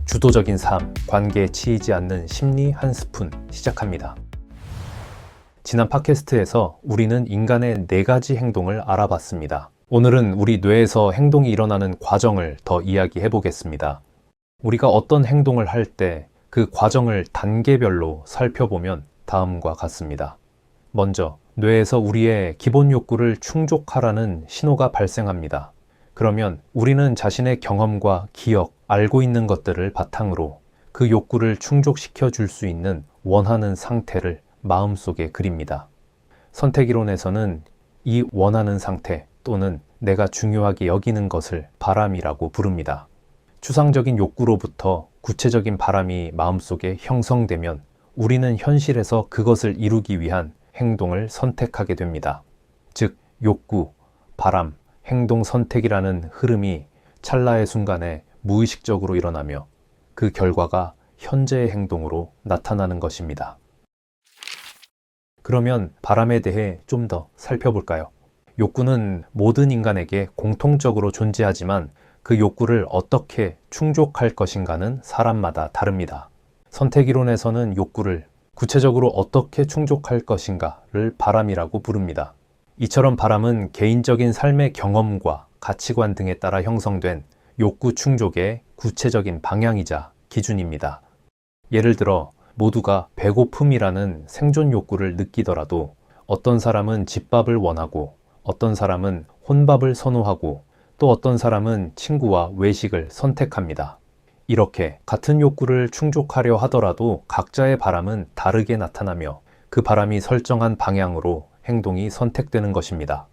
주도적인 삶, 관계에 치이지 않는 심리 한 스푼 시작합니다. 지난 팟캐스트에서 우리는 인간의 4가지 행동을 알아봤습니다. 오늘은 우리 뇌에서 행동이 일어나는 과정을 더 이야기해 보겠습니다. 우리가 어떤 행동을 할 때 그 과정을 단계별로 살펴보면 다음과 같습니다. 먼저 뇌에서 우리의 기본 욕구를 충족하라는 신호가 발생합니다. 그러면 우리는 자신의 경험과 기억, 알고 있는 것들을 바탕으로 그 욕구를 충족시켜 줄 수 있는 원하는 상태를 마음속에 그립니다. 선택이론에서는 이 원하는 상태 또는 내가 중요하게 여기는 것을 바람이라고 부릅니다. 추상적인 욕구로부터 구체적인 바람이 마음속에 형성되면 우리는 현실에서 그것을 이루기 위한 행동을 선택하게 됩니다. 즉, 욕구, 바람, 행동 선택이라는 흐름이 찰나의 순간에 무의식적으로 일어나며 그 결과가 현재의 행동으로 나타나는 것입니다. 그러면 바람에 대해 좀 더 살펴볼까요? 욕구는 모든 인간에게 공통적으로 존재하지만 그 욕구를 어떻게 충족할 것인가는 사람마다 다릅니다. 선택이론에서는 욕구를 구체적으로 어떻게 충족할 것인가를 바람이라고 부릅니다. 이처럼 바람은 개인적인 삶의 경험과 가치관 등에 따라 형성된 욕구 충족의 구체적인 방향이자 기준입니다. 예를 들어 모두가 배고픔이라는 생존 욕구를 느끼더라도 어떤 사람은 집밥을 원하고 어떤 사람은 혼밥을 선호하고 또 어떤 사람은 친구와 외식을 선택합니다. 이렇게 같은 욕구를 충족하려 하더라도 각자의 바람은 다르게 나타나며 그 바람이 설정한 방향으로 행동이 선택되는 것입니다.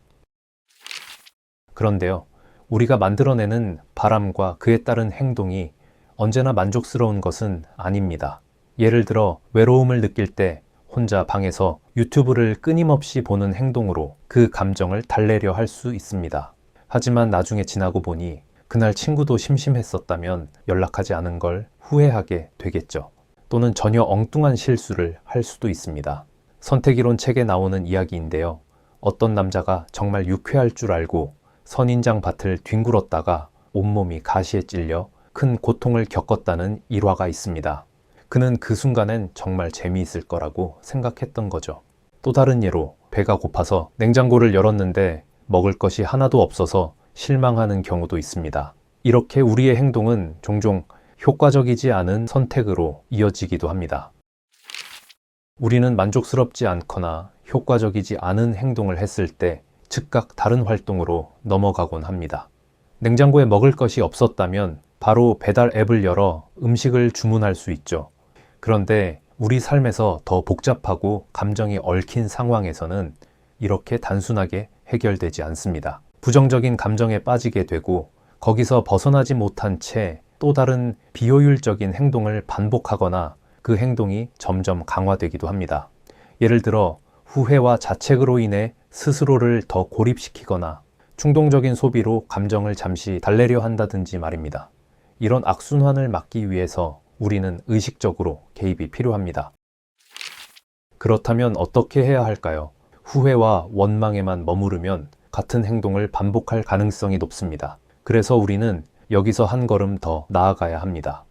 그런데요, 우리가 만들어내는 바람과 그에 따른 행동이 언제나 만족스러운 것은 아닙니다. 예를 들어 외로움을 느낄 때 혼자 방에서 유튜브를 끊임없이 보는 행동으로 그 감정을 달래려 할 수 있습니다. 하지만 나중에 지나고 보니 그날 친구도 심심했었다면 연락하지 않은 걸 후회하게 되겠죠. 또는 전혀 엉뚱한 실수를 할 수도 있습니다. 선택이론 책에 나오는 이야기인데요. 어떤 남자가 정말 유쾌할 줄 알고 선인장 밭을 뒹굴었다가 온몸이 가시에 찔려 큰 고통을 겪었다는 일화가 있습니다. 그는 그 순간엔 정말 재미있을 거라고 생각했던 거죠. 또 다른 예로 배가 고파서 냉장고를 열었는데 먹을 것이 하나도 없어서 실망하는 경우도 있습니다. 이렇게 우리의 행동은 종종 효과적이지 않은 선택으로 이어지기도 합니다. 우리는 만족스럽지 않거나 효과적이지 않은 행동을 했을 때 즉각 다른 활동으로 넘어가곤 합니다. 냉장고에 먹을 것이 없었다면 바로 배달 앱을 열어 음식을 주문할 수 있죠. 그런데 우리 삶에서 더 복잡하고 감정이 얽힌 상황에서는 이렇게 단순하게 해결되지 않습니다. 부정적인 감정에 빠지게 되고 거기서 벗어나지 못한 채 또 다른 비효율적인 행동을 반복하거나 그 행동이 점점 강화되기도 합니다. 예를 들어 후회와 자책으로 인해 스스로를 더 고립시키거나 충동적인 소비로 감정을 잠시 달래려 한다든지 말입니다. 이런 악순환을 막기 위해서 우리는 의식적으로 개입이 필요합니다. 그렇다면 어떻게 해야 할까요? 후회와 원망에만 머무르면 같은 행동을 반복할 가능성이 높습니다. 그래서 우리는 여기서 한 걸음 더 나아가야 합니다.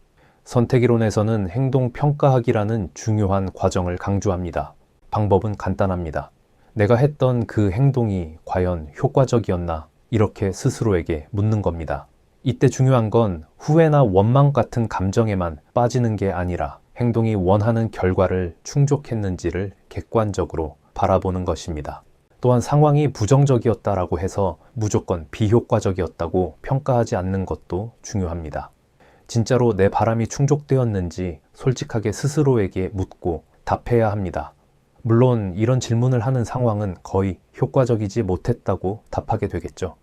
선택이론에서는 행동 평가학이라는 중요한 과정을 강조합니다. 방법은 간단합니다. 내가 했던 그 행동이 과연 효과적이었나? 이렇게 스스로에게 묻는 겁니다. 이때 중요한 건 후회나 원망 같은 감정에만 빠지는 게 아니라 행동이 원하는 결과를 충족했는지를 객관적으로 바라보는 것입니다. 또한 상황이 부정적이었다라고 해서 무조건 비효과적이었다고 평가하지 않는 것도 중요합니다. 진짜로 내 바람이 충족되었는지 솔직하게 스스로에게 묻고 답해야 합니다. 물론 이런 질문을 하는 상황은 거의 효과적이지 못했다고 답하게 되겠죠.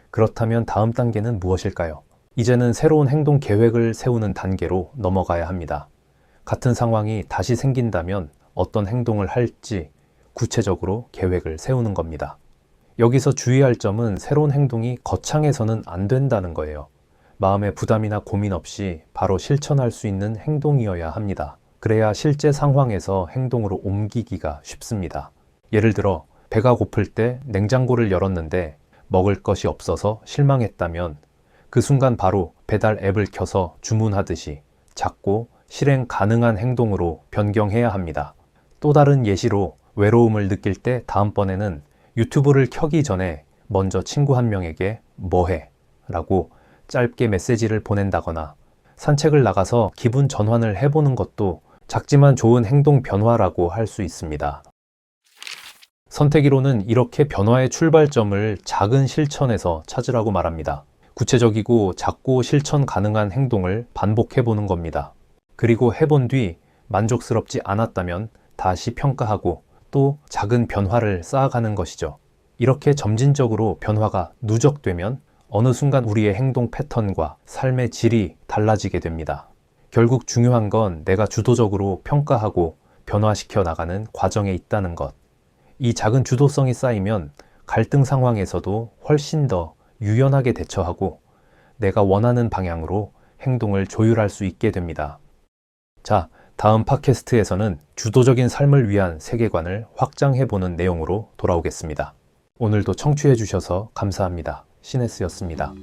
그렇다면 다음 단계는 무엇일까요? 이제는 새로운 행동 계획을 세우는 단계로 넘어가야 합니다. 같은 상황이 다시 생긴다면 어떤 행동을 할지 구체적으로 계획을 세우는 겁니다. 여기서 주의할 점은 새로운 행동이 거창해서는 안 된다는 거예요. 마음의 부담이나 고민 없이 바로 실천할 수 있는 행동이어야 합니다. 그래야 실제 상황에서 행동으로 옮기기가 쉽습니다. 예를 들어 배가 고플 때 냉장고를 열었는데 먹을 것이 없어서 실망했다면 그 순간 바로 배달 앱을 켜서 주문하듯이 작고 실행 가능한 행동으로 변경해야 합니다. 또 다른 예시로 외로움을 느낄 때 다음번에는 유튜브를 켜기 전에 먼저 친구 한 명에게 뭐해? 라고 짧게 메시지를 보낸다거나 산책을 나가서 기분 전환을 해보는 것도 작지만 좋은 행동 변화라고 할 수 있습니다. 선택이론은 이렇게 변화의 출발점을 작은 실천에서 찾으라고 말합니다. 구체적이고 작고 실천 가능한 행동을 반복해보는 겁니다. 그리고 해본 뒤 만족스럽지 않았다면 다시 평가하고 또 작은 변화를 쌓아가는 것이죠. 이렇게 점진적으로 변화가 누적되면 어느 순간 우리의 행동 패턴과 삶의 질이 달라지게 됩니다. 결국 중요한 건 내가 주도적으로 평가하고 변화시켜 나가는 과정에 있다는 것. 이 작은 주도성이 쌓이면 갈등 상황에서도 훨씬 더 유연하게 대처하고 내가 원하는 방향으로 행동을 조율할 수 있게 됩니다. 자, 다음 팟캐스트에서는 주도적인 삶을 위한 세계관을 확장해보는 내용으로 돌아오겠습니다. 오늘도 청취해 주셔서 감사합니다. 시네스였습니다.